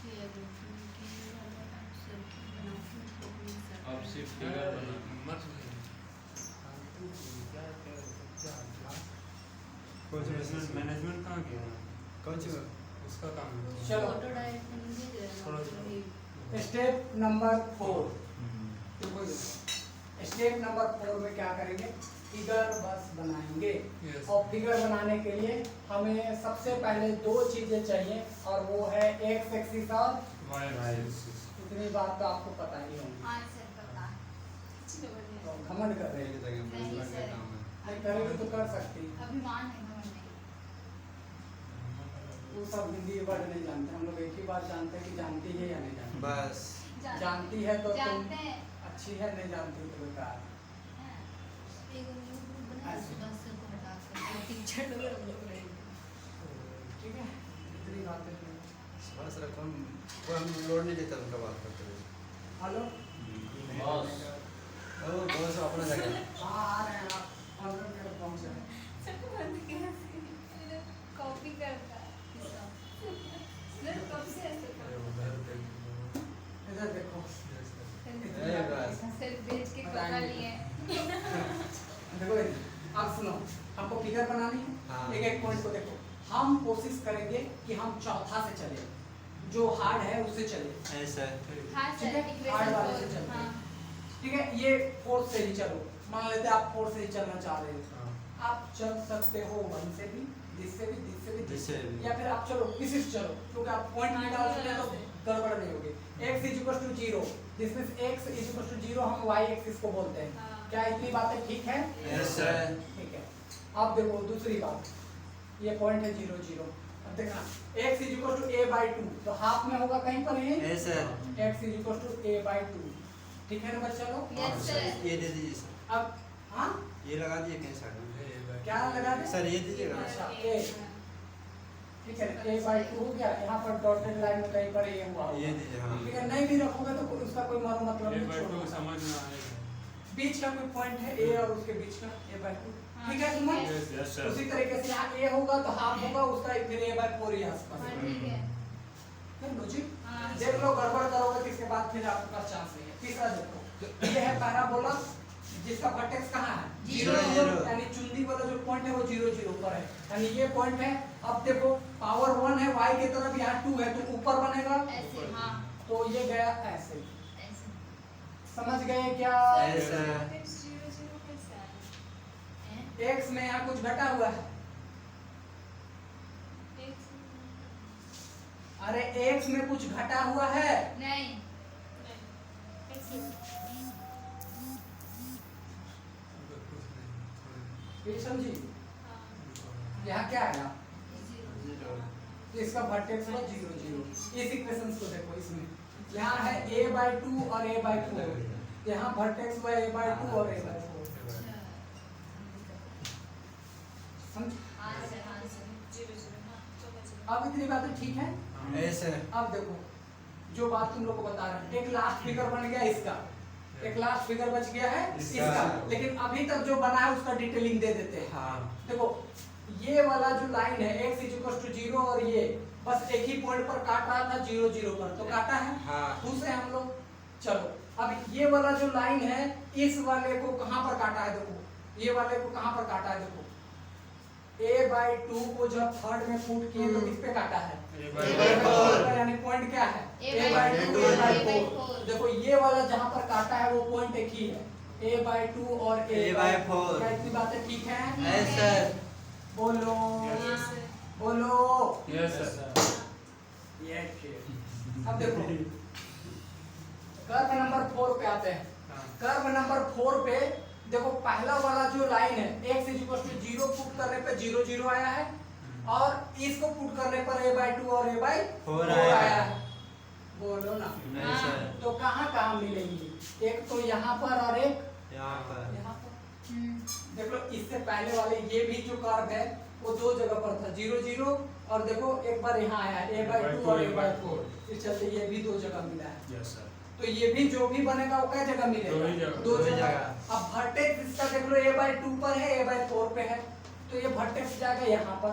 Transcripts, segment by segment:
अब सिर्फ फिगर बना मत मैनेजमेंट कहाँ गया? कौन सी उसका काम है। चलो स्टेप नंबर 4। स्टेप नंबर 4 में क्या करेंगे? फिगर बस बनाएंगे। Yes. और फिगर बनाने के लिए हमें सबसे पहले दो चीजें चाहिए और वो है एक्स एक्सिस और वाई एक्सिस। इतनी बात तो आपको पता ही होगी। तो घमंड कर रहे हैं। नहीं करेगी तो कर सकती। वो सब हिंदी वर्ड नहीं जानते, हम लोग एक ही बात जानते हैं कि जानती है या नहीं जानती। बस जानती है तो तुम अच्छी है, नहीं जानती तो बेकार। ठीक है, इतनी बातें हैं। बस रकम वो हम लोड नहीं लेता उनका बात करते हुए। हेलो बॉस ओ बॉस अपना जगह हाँ आ रहे हैं आप 15 मिनट पहुँच रहे हैं। कॉपी करता है कब से ऐसे इधर देखो सिर्फ बेच के कपड़ा लिए देखो अब सुनो, हमको फिगर बनानी है। हाँ। एक एक पॉइंट को देखो। हम कोशिश करेंगे कि हम चौथा से चले, जो हार्ड है उससे चले। ऐसा हाँ ठीक सर है, हार्ड वाले से चलते हैं। ठीक है, ये फोर्थ से ही चलो। मान लेते हैं आप फोर्थ से ही चलना चाह रहे हो, आप चल सकते हो 1 से भी, जिससे भी, जिससे भी। या फिर आप चलो किसी से चलो, क्योंकि आप पॉइंट निकाल सकते हैं तो गड़बड़ नहीं होगी। x = 0, जिसमें x = 0 हम y एक्सिस को बोलते हैं। हाँ। क्या इतनी बातें ठीक है? Yes sir. ठीक है। अब देखो दूसरी बात, ये पॉइंट है 0 0। अब देखना x = a/2, तो हाफ में होगा कहीं पर ये यस सर। x = a/2। ठीक है ना बच्चा लोग? Yes sir. ये दे दीजिए सर। अब हाँ ये लगा दिए कहीं साइड क्या लगा दे? सर ये दीजिएगा। अच्छा a, ठीक है, a/2 हो गया। यहाँ पर डॉटेड लाइन में कहीं पर ये हुआ ये होगा। दीजिए हाँ। ठीक है, नहीं भी रखोगे तो उसका कोई मालूम मतलब ये नहीं। बात छोड़ो। को समझ में आएगा। बीच का कोई पॉइंट है a और उसके बीच का a/2। ठीक है सुमन? Yes sir. उसी तरीके से यहाँ a होगा तो हाफ होगा उसका, फिर a/4 ही आसपास। हाँ ठीक है फिर लॉजिक हाँ। देख लो, गड़बड़ करोगे तो इसके बाद फिर आपके पास चांस नहीं है। तीसरा देखो, ये है पैराबोला जिसका वर्टेक्स कहाँ है? 0 0। यानी चुंडी वाला जो पॉइंट है वो 0 0 पर है, यानी ये पॉइंट है। अब देखो पावर 1 है, y की तरफ यहाँ 2 है तो ऊपर बनेगा, ऐसे हाँ तो ये गया ऐसे। ऐसे समझ गए क्या? ऐसा। 0 0 कैसा है? x में यहाँ कुछ घटा हुआ है। अरे x में कुछ घटा हुआ है। नहीं ये समझी? यहाँ क्या आया? तो इसका वर्टेक्स हुआ 0 0। इस इक्वेशंस को देखो, इसमें यहाँ है a/2 और a/4, यहाँ वर्टेक्स हुआ a/2 और a/4। समझ? हाँ सर हाँ सर 0 0 हाँ समझ गए। अब इतनी बातें ठीक है? ऐसा। अब देखो जो बात तुम लोग को बता रहे हैं, एक लास्ट फिगर बन गया इसका, एक लास्ट फिगर बच गया है इसका। लेकिन अभी तक जो बना है उसका डिटेलिंग दे देते हैं। हाँ। देखो ये वाला जो लाइन है x = 0 और ये बस एक ही पॉइंट पर काट रहा था 0 0 पर, तो काटा है। हाँ। खुश है हम लोग। चलो अब ये वाला जो लाइन है इस वाले को कहाँ पर काटा है? देखो ये वाले को कहाँ पर काटा है? देखो a/2 को जब थर्ड में पुट किए तो किस पे काटा है? a/4। यानी पॉइंट क्या है? a/2 a/4। देखो ये वाला जहाँ पर काटा है वो पॉइंट एक ही है, a/2 और a/4। क्या इतनी बातें ठीक है? ऐसा। बोलो Yes, sir. बोलो। Yes sir. ये अब देखो कर्व नंबर 4 पे आते हैं। कर्व नंबर 4 पे देखो पहला वाला जो लाइन है x = 0 पुट करने पे 0 0 आया है और इसको पुट करने पर a/2 और a/4 आया है। बोलो ना। ऐसा। तो कहाँ कहाँ मिलेंगी? एक तो यहाँ पर और एक यहाँ पर। यहाँ पर। देख लो इससे पहले वाले ये भी जो कर्व है वो दो जगह पर था 0 0 और देखो एक बार यहाँ आया है a/2 और a/4, इस चलते ये भी दो जगह मिला है। Yes sir. तो ये भी जो भी बनेगा वो क्या जगह मिलेगा? दो ही जगह। दो दो ही जगह। जगह। अब वर्टेक्स इसका देख लो a/2 पर है, a/4 पे है, तो ये वर्टेक्स जाएगा यहाँ पर।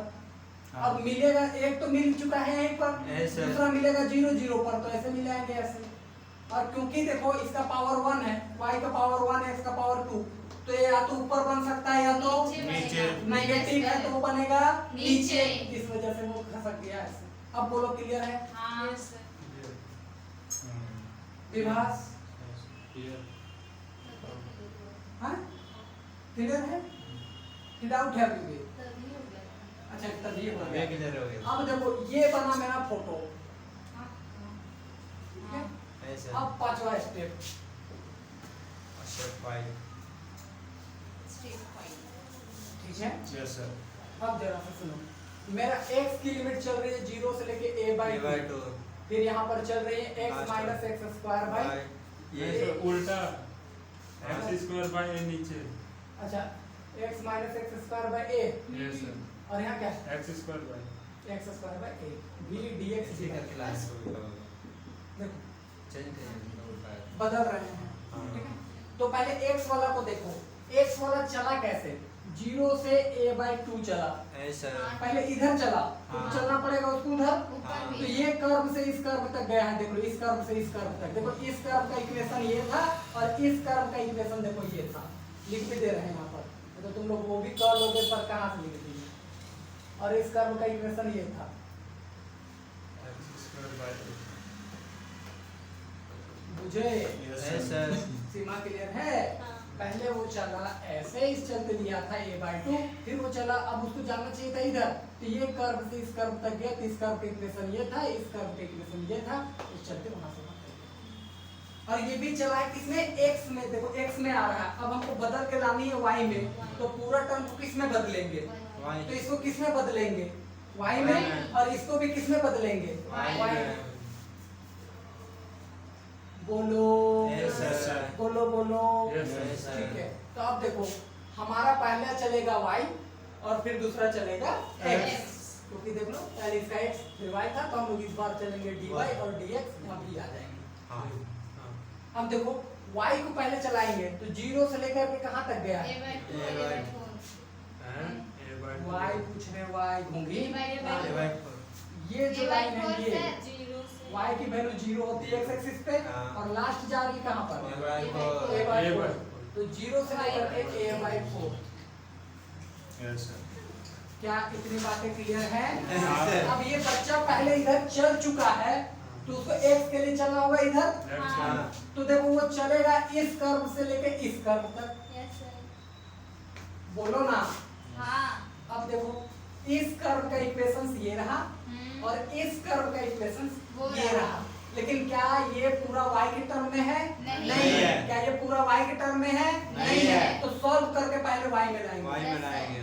अब मिलेगा, एक तो मिल चुका है यहीं पर, ऐसे। दूसरा मिलेगा 0 0 पर, तो ऐसे मिलाएंगे ऐसे। और क्योंकि देखो इसका पावर 1 है, y का पावर 1 है, इसका पावर 2, तो ये या तो ऊपर बन सकता है या तो नीचे नेगेटिव है तो वो बनेगा नीचे। इस वजह से वो खसक गया ऐसे। अब बोलो क्लियर है हाँ सर विभास? क्लियर। हाँ क्लियर है कि डाउट है अभी भी? तभी हो गया अच्छा तभी हो अब गया। ये किधर हो गया? अब देखो ये बना मेरा फोटो, ठीक है? ऐसे अब पांचवा स्टेप, स्टेप 5 स्टेप 5 ठीक है? Yes sir. अब जरा सा सुनो, मेरा x की लिमिट चल रही है 0 से लेके a/2, 2 फिर यहाँ पर चल रही है x minus x square by, ये ये उल्टा x स्क्वायर बाय a नीचे। अच्छा x minus x square by a, yes sir. और यहाँ क्या है x square by x square by a, v dx इसी का क्लास हो गया। देखो चेंज करेंगे उल्टा है। बदल रहे हैं, हाँ। ठीक है? तो पहले x वाला को देखो, x वाला चला कैसे, 0 से a/2 चला, ऐसा पहले इधर चला तो हाँ। चलना पड़ेगा उसको उधर, ऊपर तो भी ये कर्व से इस कर्व तक गया है, देखो इस कर्व से इस कर्व तक, देखो इस कर्व का इक्वेशन ये था और इस कर्व का इक्वेशन देखो ये था, लिख भी दे रहे हैं यहाँ पर, तो तुम लोग वो भी कर लोगे पर कहाँ से लिख दिए, और इस कर्व का इक्वेशन ये था, x स्क्वायर बाय a। बुझे? यस ऐसा सीमा क्लियर है? हाँ। पहले वो चला ऐसे इस चलते लिया था a/2, फिर वो चला, अब उसको जाना चाहिए था इधर, तो ये कर्व से इस कर्व तक गया, तो इस कर्व का इक्वेशन ये था, इस कर्व का इक्वेशन ये था, इस चलते वहां से वहां तक गया। और ये भी चला है किसमें, x में, देखो x में आ रहा है, अब हमको बदल के लानी है y में, तो पूरा टर्म को किस में बदलेंगे, तो इसको किस में बदलेंगे, y में, और इसको भी किस में बदलेंगे, y में। बोलो Yes, sir. बोलो बोलो Yes, sir. ठीक है, तो अब देखो हमारा पहला चलेगा y और फिर दूसरा चलेगा x, क्योंकि देख लो पहले इसका x फिर y था, तो हम लोग इस बार चलेंगे dy और dx, वहाँ भी आ जाएंगे। हाँ अब देखो y को पहले चलाएंगे तो 0 से लेकर के कहाँ तक गया, a/2 हैं a बाय y पूछने y घूंगी, A/2 ये जो लाइन है ये जीरो से y की वैल्यू 0 होती है x एक्सिस पे, हाँ। और लास्ट जा रही कहाँ पर, a/4, तो 0 से लेकर के a/4। Yes sir. क्या इतनी बातें क्लियर हैं? हाँ। अब ये बच्चा पहले इधर चल चुका है, तो उसको x के लिए चलना होगा इधर, लेफ्ट हाँ। साइड तो देखो वो चलेगा इस कर्व से लेके इस कर्व तक, यस सर बोलो ना। हाँ अब देखो इस कर्व का इक्वेशन ये रहा और इस कर्व का इक्वेशन वो ये रहा। रहा, लेकिन क्या ये पूरा y के टर्म में है? नहीं है। क्या ये पूरा y के टर्म में है? नहीं है। तो सॉल्व करके पहले y में लाएंगे। वाई में लाएंगे।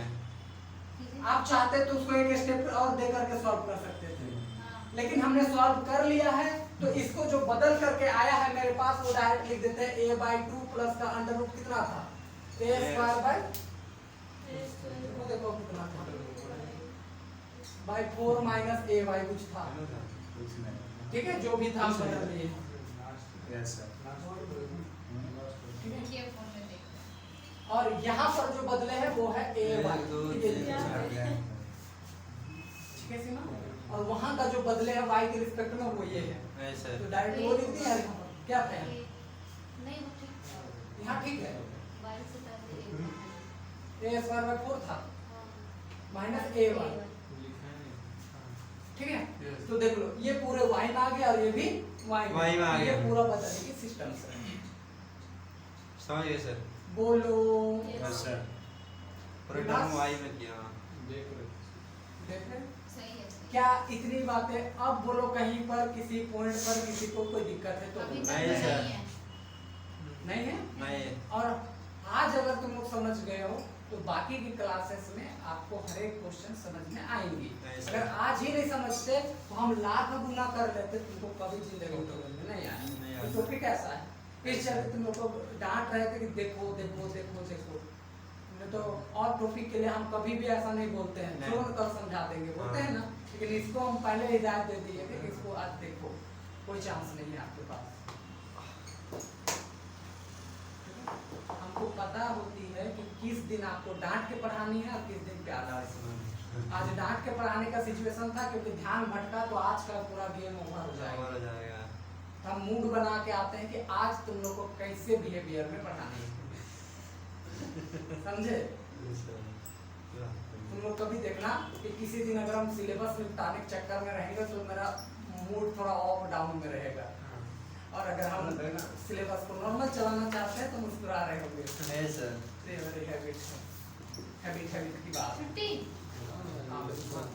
आप चाहते तो उसको एक स्टेप और दे करके सॉल्व कर सकते थे, हाँ। लेकिन हमने सॉल्व कर लिया है, तो इसको जो बदल करके आया है मेरे पास वो डायरेक्ट लिख देते हैं a/2 प्लस का अंडर रूट कितना था, a स्क्वायर बाय, वो देखो कितना था, बाय 4 माइनस a y कुछ था, कुछ नहीं। ठीक है, जो भी था हम बदल लिए, यस सर। ठीक है। देखिए फोन में देखते हैं। और यहाँ पर जो बदले हैं वो है a y, ठीक है सीमा, और वहाँ का जो बदले हैं y के रिस्पेक्ट में वो ये है, ऐसा तो डायरेक्ट वो लिख दिया यहाँ पर, क्या था यहाँ? नहीं वो ठीक था। यहाँ ठीक है, बारिश से पहले a स्क्वायर बाय 4 था माइनस a y, ठीक है। Yes. तो देख लो ये पूरे y में आ गया और ये भी y में Y में आ ये गया। पूरा बदलने की सिस्टम से, समझ गए सर? बोलो यस सर। पूरे टर्म वाई में किया। देख रहे सही है सही। क्या इतनी बातें, अब बोलो कहीं पर किसी पॉइंट पर किसी को कोई दिक्कत है तो अभी बोलो। तक नहीं, नहीं सर। है। नहीं है? नहीं और आज अगर तुम लोग समझ गए हो तो बाकी की क्लासेस में आपको हर एक क्वेश्चन समझ में आएंगे। नहीं, सर। अगर आज ही नहीं समझते तो हम लाख गुना कर लेते, तुमको कभी जिंदगी में समझ में नहीं नहीं आएगा। आएगा। तो टॉपिक ऐसा है, इस चलते तुम लोग को डांट रहे थे कि देखो देखो देखो देखो, नहीं तो और टॉपिक के लिए हम कभी भी ऐसा नहीं बोलते हैं, नहीं। तुरंत कर समझा देंगे, बोलते हैं ना, लेकिन इसको हम पहले हिदायत दे दिए कि इसको आज देखो, कोई चांस नहीं है आपके पास। हमको पता होती है कि किस दिन आपको डांट के पढ़ानी है और किस दिन प्यार से। आज डांट के पढ़ाने का सिचुएशन था क्योंकि ध्यान भटका तो आज का पूरा गेम ओवर हो जाएगा। हो जाएगा। हम मूड बना के आते हैं कि आज तुम लोग को कैसे बिहेवियर में पढ़ाना है, समझे? तुम लोग कभी देखना कि किसी दिन अगर हम सिलेबस निपटाने के चक्कर में रहेंगे तो मेरा मूड थोड़ा ऑफ डाउन में रहेगा, और अगर हम सिलेबस को नॉर्मल चलाना चाहते हैं तो मुस्कुरा रहे होंगे। है सर। ये मेरी हैबिट है, हैबिट की बात है। छुट्टी हाँ बिल्कुल।